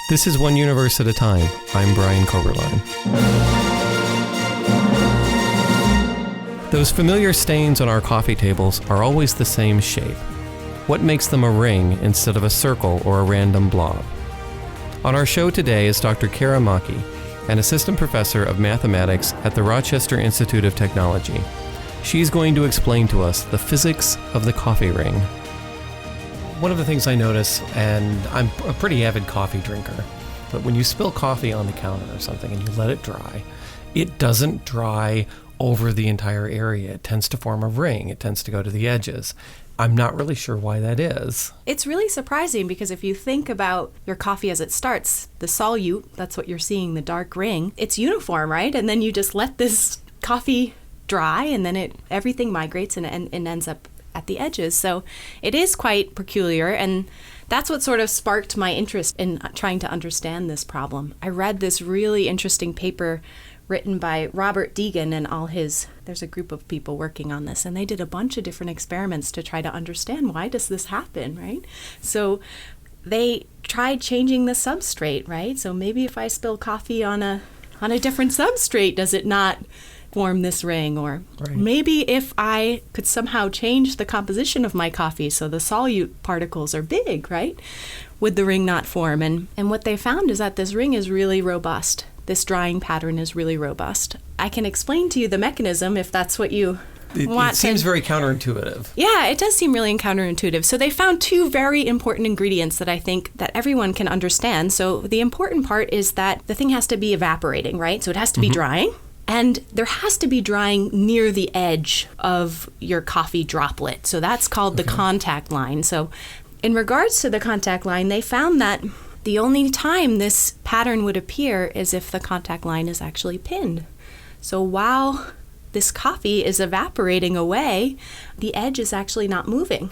This is One Universe at a Time. I'm Brian Koberlein. Those familiar stains on our coffee tables are always the same shape. What makes them a ring instead of a circle or a random blob? On our show today is Dr. Kara Maki, an assistant professor of mathematics at the Rochester Institute of Technology. She's going to explain to us the physics of the coffee ring. One of the things I notice, and I'm a pretty avid coffee drinker, but when you spill coffee on the counter or something and you let it dry, it doesn't dry over the entire area. It tends to form a ring. It tends to go to the edges. I'm not really sure why that is. It's really surprising because if you think about your coffee as it starts, the solute, that's what you're seeing, the dark ring, it's uniform, right? And then you just let this coffee dry and then everything migrates and ends up at the edges. So it is quite peculiar, and that's what sort of sparked my interest in trying to understand this problem. I read this really interesting paper written by Robert Deegan and there's a group of people working on this, and they did a bunch of different experiments to try to understand why does this happen, right? So they tried changing the substrate, right? So maybe if I spill coffee on a different substrate, does it not form this ring? Or right. Maybe if I could somehow change the composition of my coffee so the solute particles are big, right? Would the ring not form? And what they found is that this ring is really robust. This drying pattern is really robust. I can explain to you the mechanism if that's what you want. It seems very counterintuitive. Yeah, it does seem really counterintuitive. So they found two very important ingredients that I think that everyone can understand. So the important part is that the thing has to be evaporating, right? So it has to be drying. And there has to be drying near the edge of your coffee droplet. So that's called the contact line. So in regards to the contact line, they found that the only time this pattern would appear is if the contact line is actually pinned. So while this coffee is evaporating away, the edge is actually not moving.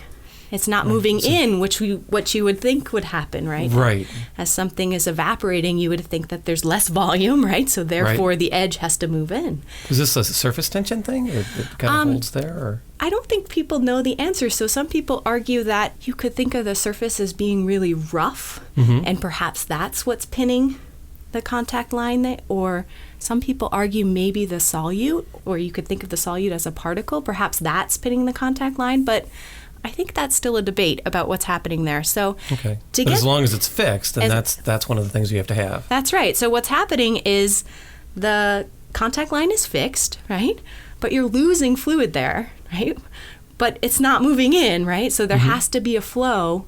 It's not moving in, what you would think would happen, right? Right. As something is evaporating, you would think that there's less volume, right? So therefore, the edge has to move in. Is this a surface tension thing? It kind of holds there? Or? I don't think people know the answer. So some people argue that you could think of the surface as being really rough, and perhaps that's what's pinning the contact line there. Or some people argue maybe the solute, or you could think of the solute as a particle. Perhaps that's pinning the contact line, but I think that's still a debate about what's happening there. So, but as long as it's fixed, then that's one of the things you have to have. That's right. So what's happening is the contact line is fixed, right? But you're losing fluid there, right? But it's not moving in, right? So there has to be a flow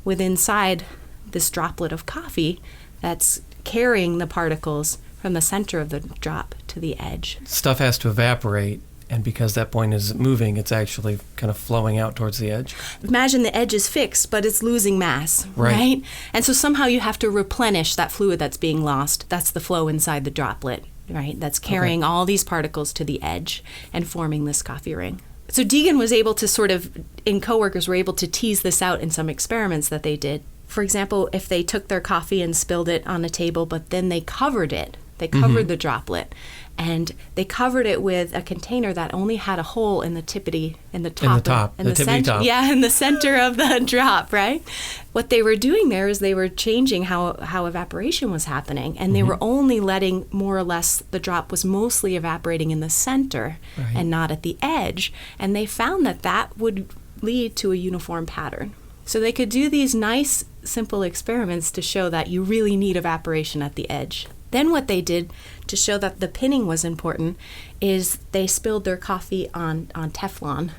inside this droplet of coffee that's carrying the particles from the center of the drop to the edge. Stuff has to evaporate. And because that point is moving, it's actually kind of flowing out towards the edge. Imagine the edge is fixed, but it's losing mass, right? And so somehow you have to replenish that fluid that's being lost. That's the flow inside the droplet, right? That's carrying all these particles to the edge and forming this coffee ring. So Deegan was able to and coworkers were able to tease this out in some experiments that they did. For example, if they took their coffee and spilled it on a table, but then they covered it. They covered the droplet, and they covered it with a container that only had a hole in the tippity, in the top, in the center, in the center of the drop, right? What they were doing there is they were changing how evaporation was happening, and they were only letting more or less the drop was mostly evaporating in the center and not at the edge, and they found that would lead to a uniform pattern. So they could do these nice, simple experiments to show that you really need evaporation at the edge. Then what they did to show that the pinning was important is they spilled their coffee on Teflon.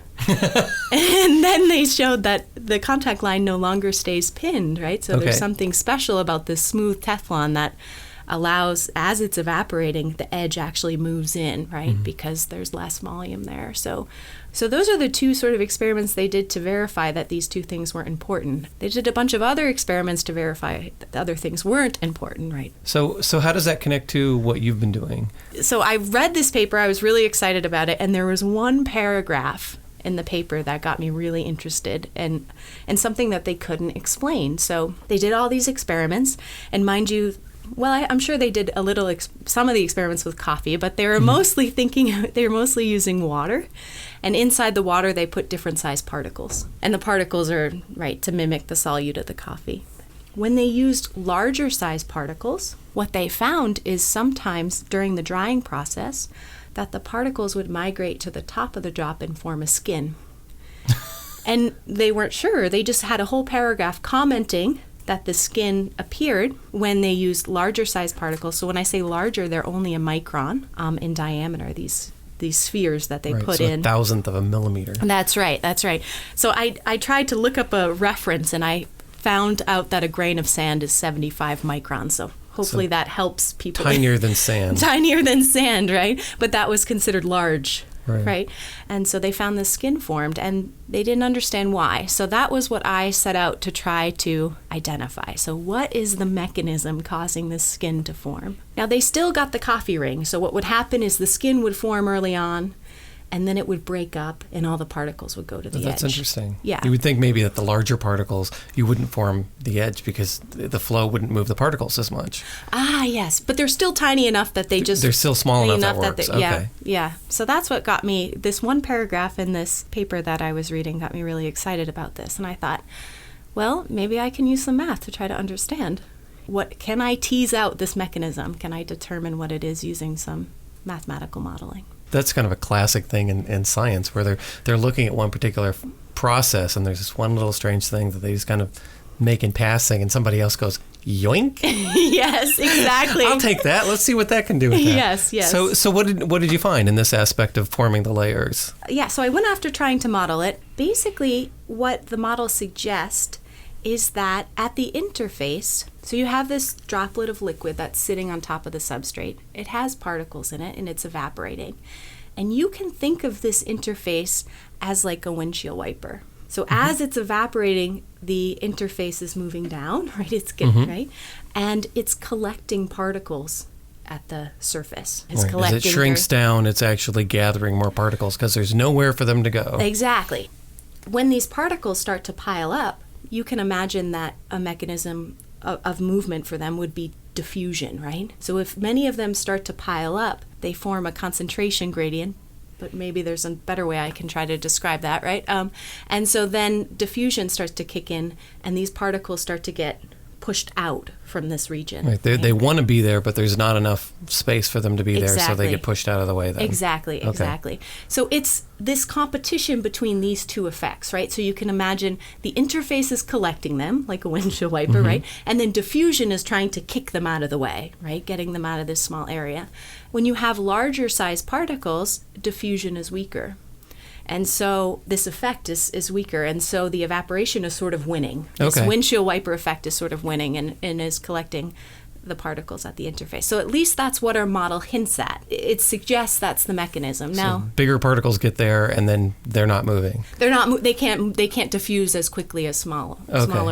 And then they showed that the contact line no longer stays pinned, right? So there's something special about this smooth Teflon that allows, as it's evaporating, the edge actually moves in, right? Because there's less volume there. So those are the two sort of experiments they did to verify that these two things were important. They did a bunch of other experiments to verify that the other things weren't important, right? So how does that connect to what you've been doing? So I read this paper. I was really excited about it. And there was one paragraph in the paper that got me really interested and something that they couldn't explain. So they did all these experiments. And mind you, well, I'm sure they did some of the experiments with coffee, but they were mostly using water. And inside the water, they put different size particles. And the particles are, right, to mimic the solute of the coffee. When they used larger size particles, what they found is sometimes during the drying process that the particles would migrate to the top of the drop and form a skin. And they weren't sure. They just had a whole paragraph commenting that the skin appeared when they used larger size particles. So when I say larger, they're only a micron in diameter, these spheres that they put in. A thousandth of a millimeter. That's right. So I tried to look up a reference, and I found out that a grain of sand is 75 microns. So hopefully that helps people. Tinier than sand. Tinier than sand, right? But that was considered large, right? And so they found the skin formed, and they didn't understand why. So that was what I set out to try to identify. So what is the mechanism causing this skin to form? Now, they still got the coffee ring. So what would happen is the skin would form early on, and then it would break up, and all the particles would go to the edge. That's interesting. Yeah. You would think maybe that the larger particles, you wouldn't form the edge because the flow wouldn't move the particles as much. Ah, yes. But they're still tiny enough that they just... They're still small enough that works. Okay. Yeah. So that's what got me... This one paragraph in this paper that I was reading got me really excited about this. And I thought, well, maybe I can use some math to try to understand. Can I tease out this mechanism? Can I determine what it is using some mathematical modeling? That's kind of a classic thing in science where they're looking at one particular process and there's this one little strange thing that they just kind of make in passing and somebody else goes, yoink? Yes, exactly. I'll take that. Let's see what that can do with that. Yes. So what did you find in this aspect of forming the layers? Yeah, so I went after trying to model it. Basically, what the model suggests is that at the interface, so you have this droplet of liquid that's sitting on top of the substrate. It has particles in it and it's evaporating. And you can think of this interface as like a windshield wiper. So as it's evaporating, the interface is moving down, right? It's getting right, and it's collecting particles at the surface. It's collecting. As it shrinks down, it's actually gathering more particles because there's nowhere for them to go. Exactly. When these particles start to pile up, you can imagine that a mechanism of movement for them would be diffusion, right? So if many of them start to pile up, they form a concentration gradient, but maybe there's a better way I can try to describe that, right? And so then diffusion starts to kick in, and these particles start to get pushed out from this region. Right. They want to be there, but there's not enough space for them to be there, so they get pushed out of the way then. Exactly. So it's this competition between these two effects, right? So you can imagine the interface is collecting them, like a windshield wiper, right? And then diffusion is trying to kick them out of the way, right? Getting them out of this small area. When you have larger size particles, diffusion is weaker. And so this effect is weaker, and so the evaporation is sort of winning. This windshield wiper effect is sort of winning and is collecting the particles at the interface. So at least that's what our model hints at. It suggests that's the mechanism. Now, so bigger particles get there, and then they're not moving. They can't diffuse as quickly as smaller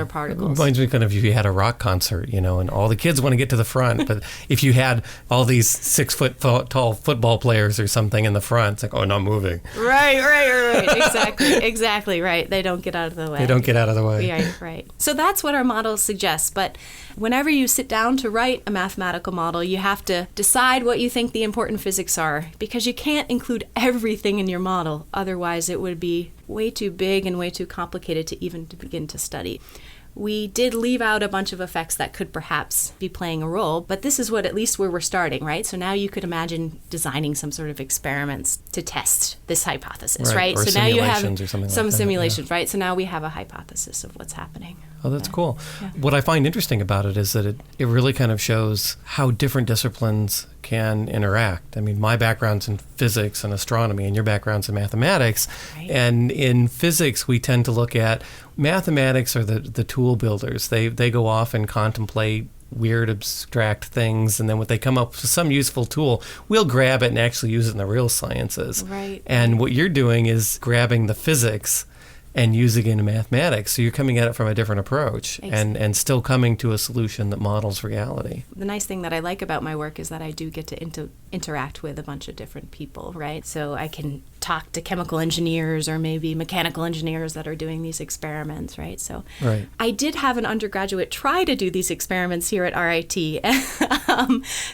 particles. Reminds me kind of if you had a rock concert, and all the kids want to get to the front, but if you had all these 6 foot tall football players or something in the front, it's like, oh, not moving. Right. Exactly. Right. They don't get out of the way. Right. So that's what our model suggests. But whenever you sit down to write a mathematical model, you have to decide what you think the important physics are, because you can't include everything in your model. Otherwise, it would be way too big and way too complicated to begin to study. We did leave out a bunch of effects that could perhaps be playing a role, but this is at least where we're starting, right? So now you could imagine designing some sort of experiments to test this hypothesis, right? Or so now you have some simulations, right? So now we have a hypothesis of what's happening. Oh, that's cool. Yeah. What I find interesting about it is that it really kind of shows how different disciplines can interact. I mean, my background's in physics and astronomy, and your background's in mathematics. Right. And in physics, we tend to look at mathematics are the tool builders. They go off and contemplate weird, abstract things, and then when they come up with some useful tool, we'll grab it and actually use it in the real sciences. Right. And what you're doing is grabbing the physics and using it in mathematics. So you're coming at it from a different approach and still coming to a solution that models reality. The nice thing that I like about my work is that I do get to interact with a bunch of different people, right? So I can talk to chemical engineers or maybe mechanical engineers that are doing these experiments, right? So I did have an undergraduate try to do these experiments here at RIT.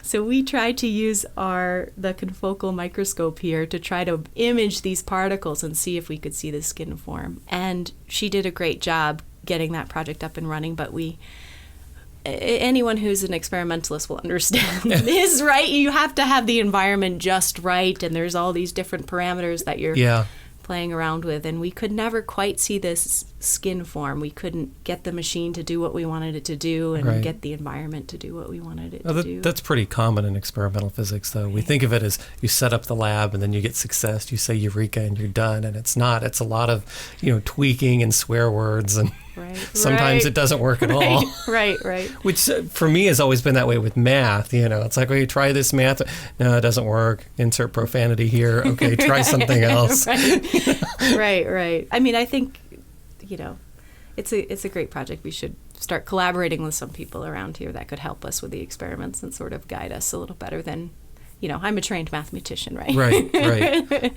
So we tried to use the confocal microscope here to try to image these particles and see if we could see the skin form. And she did a great job getting that project up and running, but we anyone who's an experimentalist will understand this, right? You have to have the environment just right, and there's all these different parameters that you're playing around with, and we could never quite see this skin form. We couldn't get the machine to do what we wanted it to do and get the environment to do what we wanted it to do. That's pretty common in experimental physics, though. We think of it as you set up the lab and then you get success, you say eureka and you're done, and it's not. It's a lot of, tweaking and swear words, and sometimes it doesn't work at all. Right. Which for me has always been that way with math. It's like, well, you try this math. No, it doesn't work. Insert profanity here. Okay, try something else. Right. I mean, I think, it's a great project. We should start collaborating with some people around here that could help us with the experiments and sort of guide us a little better than, I'm a trained mathematician, right? Right.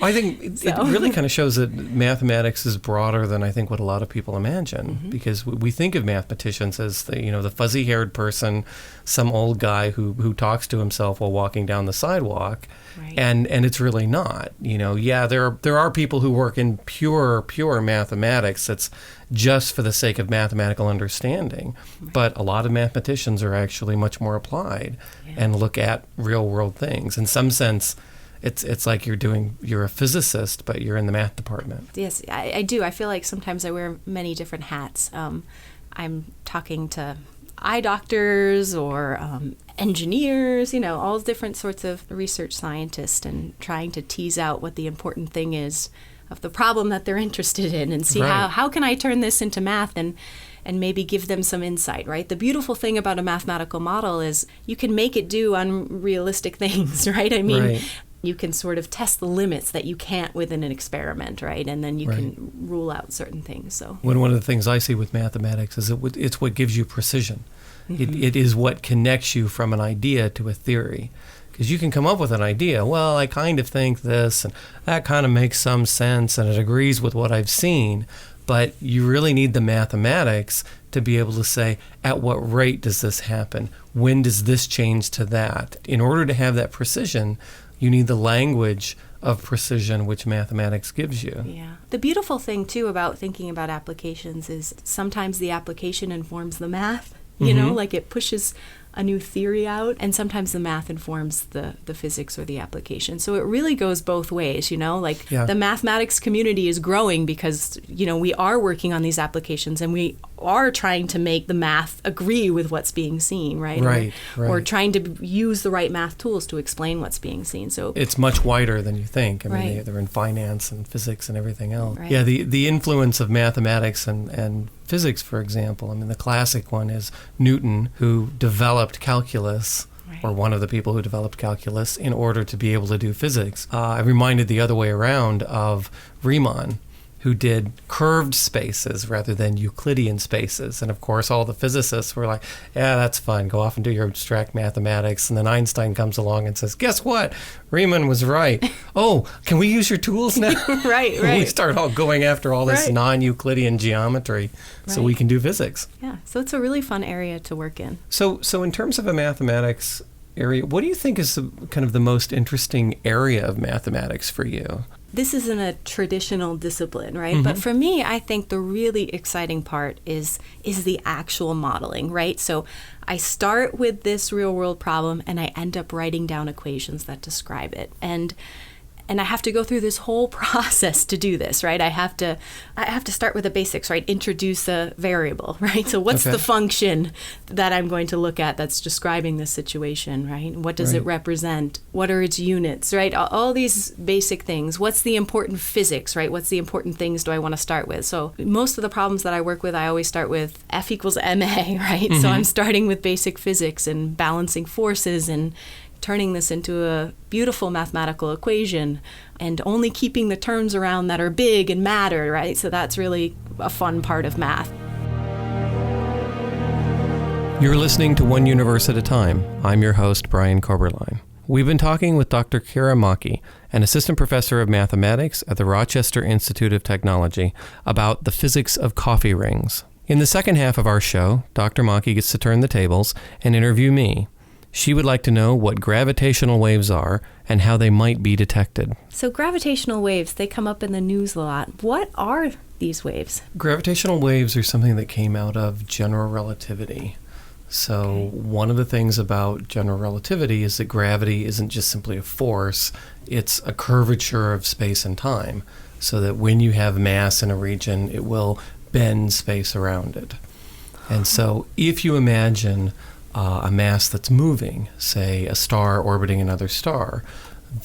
I think it really kind of shows that mathematics is broader than I think what a lot of people imagine, because we think of mathematicians as the fuzzy-haired person, some old guy who talks to himself while walking down the sidewalk, and it's really not. There are people who work in pure mathematics that's just for the sake of mathematical understanding, but a lot of mathematicians are actually much more applied and look at real-world things. In some sense, it's like you're a physicist, but you're in the math department. Yes, I do. I feel like sometimes I wear many different hats. I'm talking to eye doctors or engineers, all different sorts of research scientists, and trying to tease out what the important thing is of the problem that they're interested in, and see how can I turn this into math and maybe give them some insight, right? The beautiful thing about a mathematical model is you can make it do unrealistic things, right? I mean, you can sort of test the limits that you can't within an experiment, right? And then you can rule out certain things. So one of the things I see with mathematics is it's what gives you precision. It is what connects you from an idea to a theory. Because you can come up with an idea, well, I kind of think this, and that kind of makes some sense, and it agrees with what I've seen, but you really need the mathematics to be able to say, at what rate does this happen? When does this change to that? In order to have that precision, you need the language of precision which mathematics gives you. Yeah. The beautiful thing, too, about thinking about applications is sometimes the application informs the math, like it pushes a new theory out, and sometimes the math informs the physics or the application. So it really goes both ways, the mathematics community is growing because, we are working on these applications and we are trying to make the math agree with what's being seen, right? Or trying to use the right math tools to explain what's being seen. So it's much wider than you think. I mean, they're in finance and physics and everything else. Right. Yeah, the influence of mathematics and physics, for example. I mean, the classic one is Newton, who developed calculus, or one of the people who developed calculus, in order to be able to do physics. I'm reminded the other way around of Riemann, who did curved spaces rather than Euclidean spaces. And of course, all the physicists were like, yeah, that's fun. Go off and do your abstract mathematics. And then Einstein comes along and says, guess what? Riemann was right. Oh, can we use your tools now? Right. We start all going after all this non-Euclidean geometry so we can do physics. Yeah, so it's a really fun area to work in. So in terms of a mathematics area, what do you think is kind of the most interesting area of mathematics for you? This isn't a traditional discipline, right? But for me, I think the really exciting part is the actual modeling, right? So I start with this real world problem and I end up writing down equations that describe it. And I have to go through this whole process to do this, right? I have to start with the basics, right? Introduce a variable, right? So what's the function that I'm going to look at that's describing this situation, right? What does it represent? What are its units, right? All these basic things. What's the important physics, right? What's the important things do I want to start with? So most of the problems that I work with, I always start with F equals ma, right? So I'm starting with basic physics and balancing forces and turning this into a beautiful mathematical equation and only keeping the terms around that are big and matter, right? So that's really a fun part of math. You're listening to One Universe at a Time. I'm your host, Brian Koberlein. We've been talking with Dr. Kara Maki, an assistant professor of mathematics at the Rochester Institute of Technology, about the physics of coffee rings. In the second half of our show, Dr. Maki gets to turn the tables and interview me. She would like to know what gravitational waves are and how they might be detected. So gravitational waves, they come up in the news a lot. What are these waves? Gravitational waves are something that came out of general relativity. So one of the things about general relativity is that gravity isn't just simply a force, it's a curvature of space and time. So that when you have mass in a region, it will bend space around it. And so if you imagine a mass that's moving, say a star orbiting another star,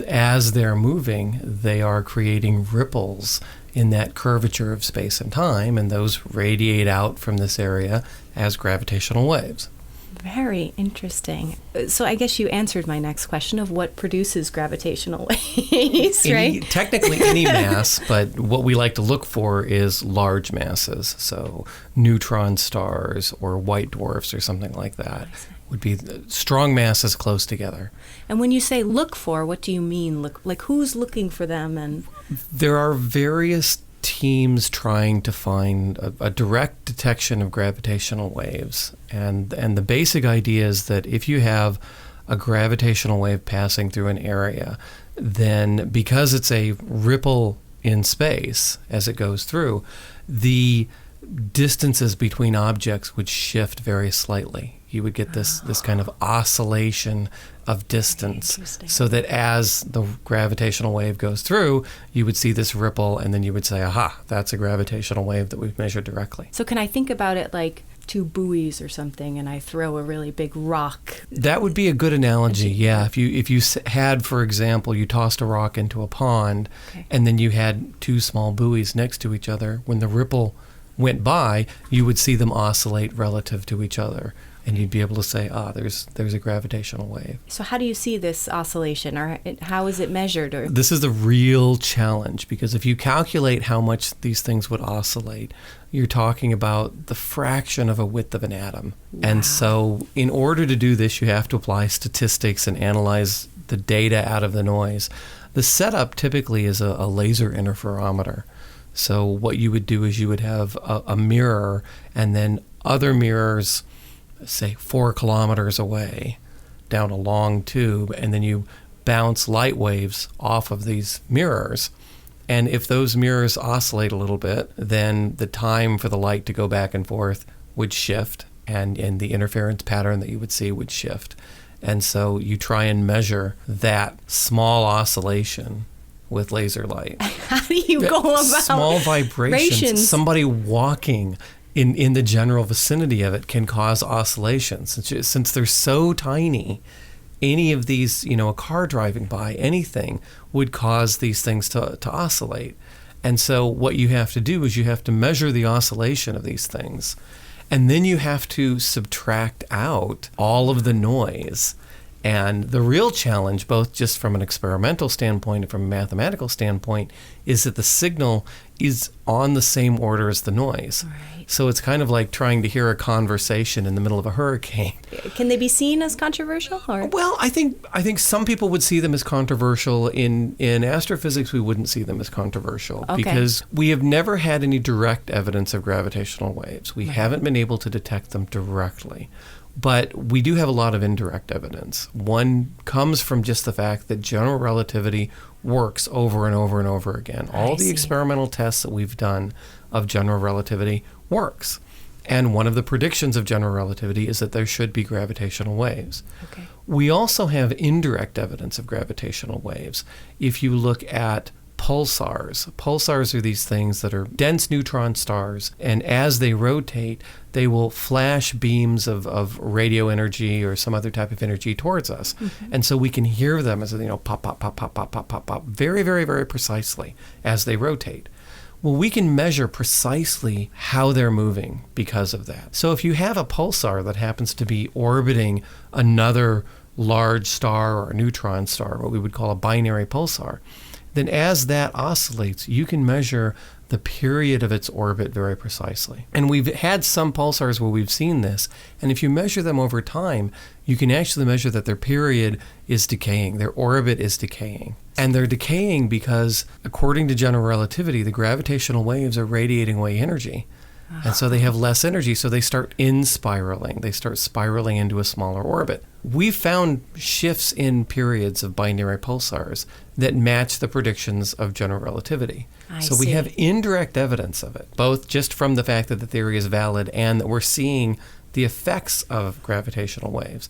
as they're moving, they are creating ripples in that curvature of space and time, and those radiate out from this area as gravitational waves. Very interesting. So I guess you answered my next question of what produces gravitational waves, right? Technically any mass, but what we like to look for is large masses. So neutron stars or white dwarfs or something like that would be strong masses close together. And when you say look for, what do you mean? Like who's looking for them? And there are various teams trying to find a direct detection of gravitational waves. And the basic idea is that if you have a gravitational wave passing through an area, then because it's a ripple in space as it goes through, the distances between objects would shift very slightly. You would get this kind of oscillation of distance, so that as the gravitational wave goes through, you would see this ripple, and then you would say, aha, that's a gravitational wave that we've measured directly. So can I think about it like two buoys or something, and I throw a really big rock? That would be a good analogy, yeah. If you had, for example, you tossed a rock into a pond, and then you had two small buoys next to each other, when the ripple went by, you would see them oscillate relative to each other. And you'd be able to say, there's a gravitational wave. So how do you see this oscillation, or how is it measured? Or this is the real challenge, because if you calculate how much these things would oscillate, you're talking about the fraction of a width of an atom. Wow. And so in order to do this, you have to apply statistics and analyze the data out of the noise. The setup typically is a laser interferometer. So what you would do is you would have a mirror, and then other mirrors, say 4 kilometers away, down a long tube, and then you bounce light waves off of these mirrors. And if those mirrors oscillate a little bit, then the time for the light to go back and forth would shift, and the interference pattern that you would see would shift. And so you try and measure that small oscillation with laser light. How do you go about small vibrations? Somebody walking in the general vicinity of it can cause oscillations. Since they're so tiny, any of these, a car driving by, anything would cause these things to oscillate. And so what you have to do is you have to measure the oscillation of these things. And then you have to subtract out all of the noise. And the real challenge, both just from an experimental standpoint and from a mathematical standpoint, is that the signal is on the same order as the noise. Right. So it's kind of like trying to hear a conversation in the middle of a hurricane. Can they be seen as controversial? Or? Well, I think some people would see them as controversial. In astrophysics, we wouldn't see them as controversial because we have never had any direct evidence of gravitational waves. We haven't been able to detect them directly. But we do have a lot of indirect evidence. One comes from just the fact that general relativity works over and over and over again. All the experimental tests that we've done of general relativity works. And one of the predictions of general relativity is that there should be gravitational waves. Okay. We also have indirect evidence of gravitational waves. If you look at pulsars are these things that are dense neutron stars, and as they rotate, they will flash beams of radio energy or some other type of energy towards us. Mm-hmm. And so we can hear them as pop, pop, pop, pop, pop, pop, pop, pop, very, very, very precisely as they rotate. Well, we can measure precisely how they're moving because of that. So if you have a pulsar that happens to be orbiting another large star or a neutron star, what we would call a binary pulsar, then as that oscillates, you can measure the period of its orbit very precisely. And we've had some pulsars where we've seen this, and if you measure them over time, you can actually measure that their period is decaying, their orbit is decaying. And they're decaying because, according to general relativity, the gravitational waves are radiating away energy. And so they have less energy, so they start spiraling. They start spiraling into a smaller orbit. We've found shifts in periods of binary pulsars that match the predictions of general relativity. So we have indirect evidence of it, both just from the fact that the theory is valid and that we're seeing the effects of gravitational waves,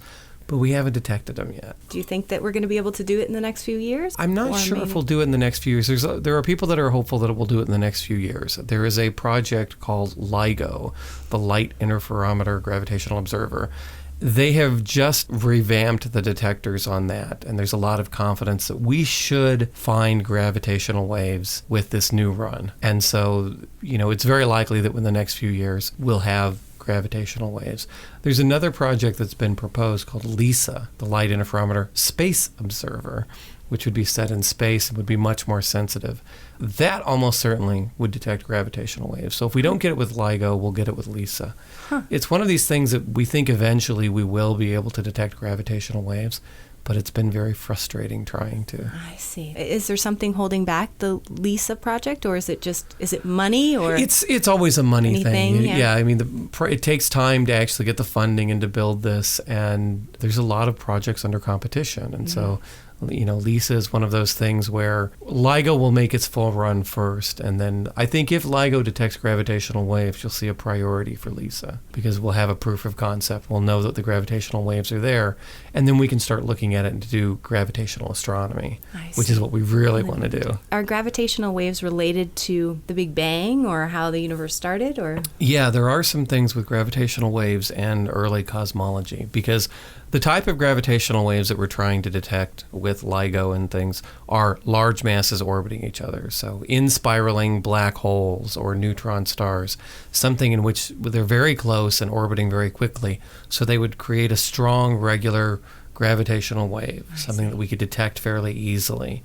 but we haven't detected them yet. Do you think that we're going to be able to do it in the next few years? I'm not sure if we'll do it in the next few years. There are people that are hopeful that it will do it in the next few years. There is a project called LIGO, the Light Interferometer Gravitational Observer. They have just revamped the detectors on that, and there's a lot of confidence that we should find gravitational waves with this new run. And so, it's very likely that in the next few years we'll have gravitational waves. There's another project that's been proposed called LISA, the Light Interferometer Space Observer, which would be set in space and would be much more sensitive. That almost certainly would detect gravitational waves. So if we don't get it with LIGO, we'll get it with LISA. It's one of these things that we think eventually we will be able to detect gravitational waves, but it's been very frustrating trying to. I see. Is there something holding back the LISA project, or is it money, or it's always a money thing. Yeah, I mean, it takes time to actually get the funding and to build this, and there's a lot of projects under competition, and so LISA is one of those things where LIGO will make its full run first, and then I think if LIGO detects gravitational waves, you'll see a priority for LISA, because we'll have a proof of concept. We'll know that the gravitational waves are there, and then we can start looking at it and do gravitational astronomy, which is what we really want to do. Are gravitational waves related to the Big Bang or how the universe started? Or Yeah, there are some things with gravitational waves and early cosmology, because the type of gravitational waves that we're trying to detect with LIGO and things are large masses orbiting each other. So in-spiraling black holes or neutron stars, something in which they're very close and orbiting very quickly. So they would create a strong, regular gravitational wave, something that we could detect fairly easily.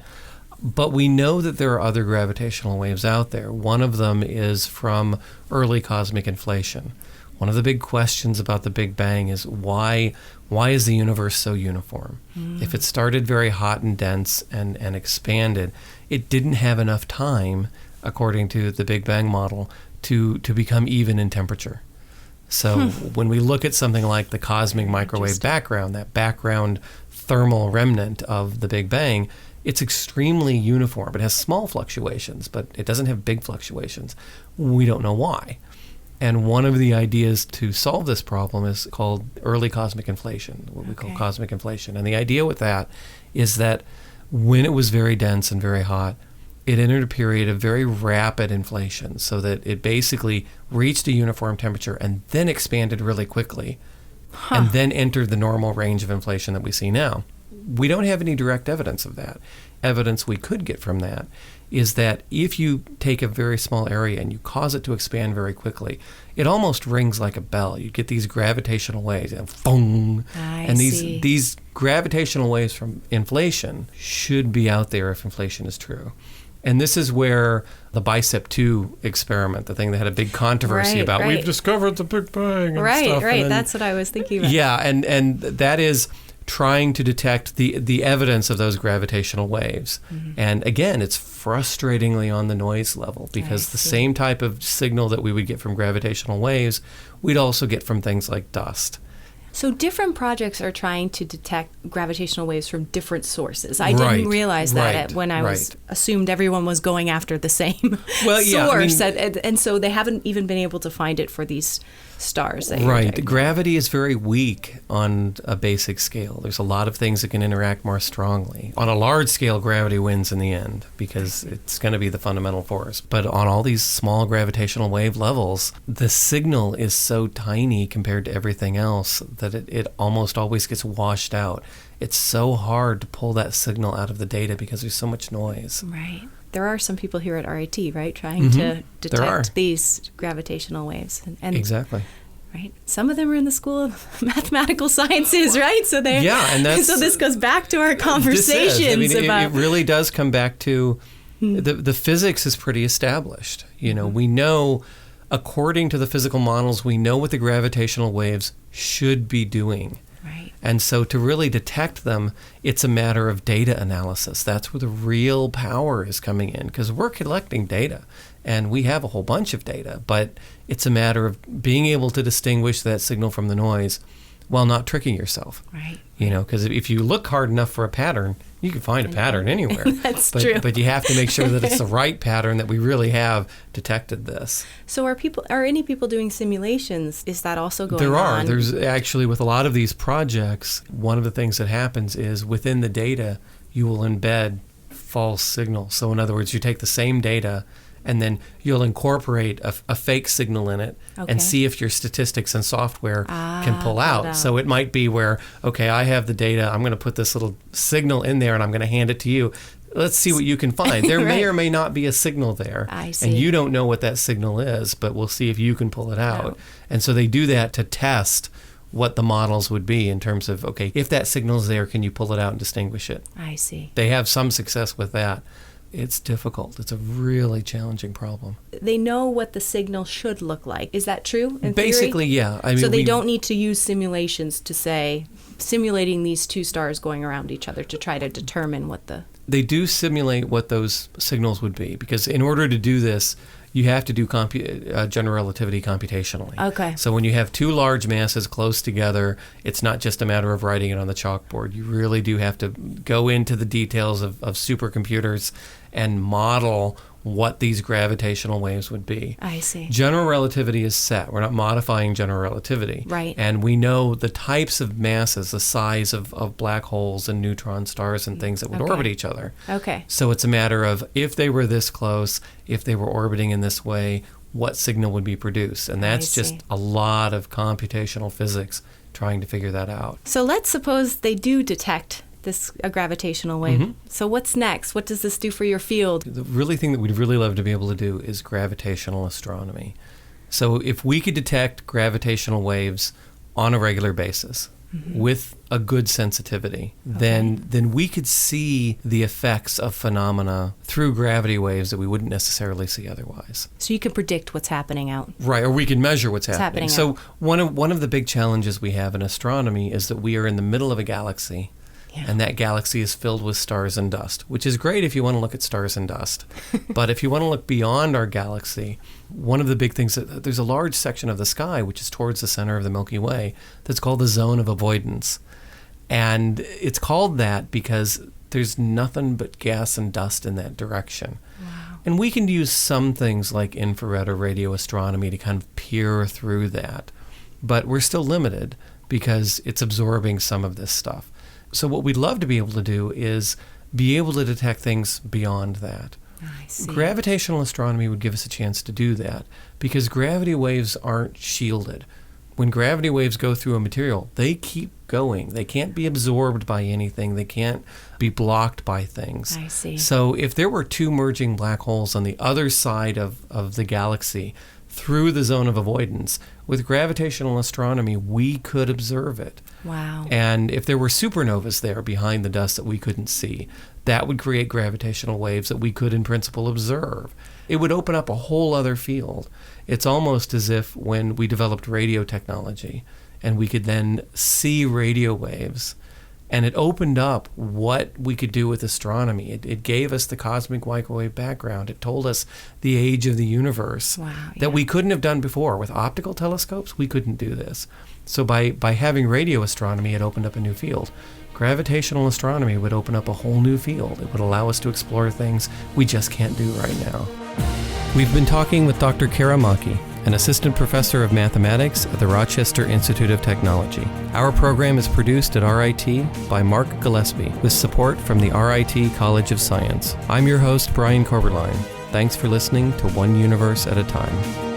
But we know that there are other gravitational waves out there. One of them is from early cosmic inflation. One of the big questions about the Big Bang is why is the universe so uniform? If it started very hot and dense and expanded, it didn't have enough time, according to the Big Bang model, to become even in temperature. So when we look at something like the cosmic microwave background, that background thermal remnant of the Big Bang, it's extremely uniform. It has small fluctuations, but it doesn't have big fluctuations. We don't know why. And one of the ideas to solve this problem is called early cosmic inflation, what we call cosmic inflation. And the idea with that is that when it was very dense and very hot, it entered a period of very rapid inflation, so that it basically reached a uniform temperature and then expanded really quickly, and then entered the normal range of inflation that we see now. We don't have any direct evidence of that. Evidence we could get from that is that if you take a very small area and you cause it to expand very quickly, it almost rings like a bell. You get these gravitational waves, and boom. And these gravitational waves from inflation should be out there if inflation is true. And this is where the BICEP 2 experiment, the thing that had a big controversy about, we've discovered the Big Bang and stuff. Right. That's what I was thinking about. Yeah, and that is trying to detect the evidence of those gravitational waves. And again, it's frustratingly on the noise level, because the same type of signal that we would get from gravitational waves, we'd also get from things like dust. So different projects are trying to detect gravitational waves from different sources. I didn't realize that when I was assumed everyone was going after the same source. And so they haven't even been able to find it for these stars. That Gravity is very weak on a basic scale. There's a lot of things that can interact more strongly. On a large scale, gravity wins in the end, because it's going to be the fundamental force. But on all these small gravitational wave levels, the signal is so tiny compared to everything else that it almost always gets washed out. It's so hard to pull that signal out of the data because there's so much noise. Right. There are some people here at RIT, right, trying to detect these gravitational waves. And exactly. Right. Some of them are in the School of Mathematical Sciences, right? So they so this goes back to our conversations about. It really does come back to the physics is pretty established. We know, according to the physical models, we know what the gravitational waves should be doing. Right. And so to really detect them, it's a matter of data analysis. That's where the real power is coming in, because we're collecting data and we have a whole bunch of data, but it's a matter of being able to distinguish that signal from the noise while not tricking yourself. Right. Because if you look hard enough for a pattern, you can find a pattern anywhere. That's true. But you have to make sure that it's the right pattern, that we really have detected this. So are any people doing simulations? Is that also going on? There are. There's actually, with a lot of these projects, one of the things that happens is within the data, you will embed false signals. So in other words, you take the same data and then you'll incorporate a fake signal in it and see if your statistics and software can pull out. So it might be where, okay, I have the data, I'm going to put this little signal in there and I'm going to hand it to you. Let's see what you can find. There may or may not be a signal there. I see. And you don't know what that signal is, but we'll see if you can pull it out. And so they do that to test what the models would be in terms of, okay, if that signal's there, can you pull it out and distinguish it? I see. They have some success with that. It's difficult. It's a really challenging problem. They know what the signal should look like. Is that true in Basically, theory? yeah. I mean, so they don't need to use simulations to say, simulating these two stars going around each other to try to determine what the... They do simulate what those signals would be, because in order to do this, you have to do general relativity computationally. Okay. So when you have two large masses close together, it's not just a matter of writing it on the chalkboard. You really do have to go into the details of supercomputers and model what these gravitational waves would be. I see. General relativity is set. We're not modifying general relativity. Right. And we know the types of masses, the size of black holes and neutron stars and things that would orbit each other. Okay. So it's a matter of, if they were this close, if they were orbiting in this way, what signal would be produced? And that's just a lot of computational physics trying to figure that out. So let's suppose they do detect a gravitational wave. So what's next? What does this do for your field? The really thing that we'd really love to be able to do is gravitational astronomy. So if we could detect gravitational waves on a regular basis with a good sensitivity, then we could see the effects of phenomena through gravity waves that we wouldn't necessarily see otherwise. So you can predict what's happening out. Right, or we can measure what's happening. So out. one of the big challenges we have in astronomy is that we are in the middle of a galaxy. Yeah. And that galaxy is filled with stars and dust, which is great if you want to look at stars and dust. But if you want to look beyond our galaxy, one of the big things, there's a large section of the sky, which is towards the center of the Milky Way, that's called the Zone of Avoidance. And it's called that because there's nothing but gas and dust in that direction. Wow. And we can use some things like infrared or radio astronomy to kind of peer through that. But we're still limited because it's absorbing some of this stuff. So what we'd love to be able to do is be able to detect things beyond that. I see. Gravitational astronomy would give us a chance to do that because gravity waves aren't shielded. When gravity waves go through a material, they keep going. They can't be absorbed by anything. They can't be blocked by things. I see. So if there were two merging black holes on the other side of the galaxy through the zone of avoidance, with gravitational astronomy, we could observe it. Wow. And if there were supernovas there behind the dust that we couldn't see, that would create gravitational waves that we could in principle observe. It would open up a whole other field. It's almost as if when we developed radio technology and we could then see radio waves, and it opened up what we could do with astronomy. It gave us the cosmic microwave background. It told us the age of the universe that we couldn't have done before. With optical telescopes, we couldn't do this. So by having radio astronomy, it opened up a new field. Gravitational astronomy would open up a whole new field. It would allow us to explore things we just can't do right now. We've been talking with Dr. Kara Maki, an assistant professor of mathematics at the Rochester Institute of Technology. Our program is produced at RIT by Mark Gillespie with support from the RIT College of Science. I'm your host, Brian Koberlein. Thanks for listening to One Universe at a Time.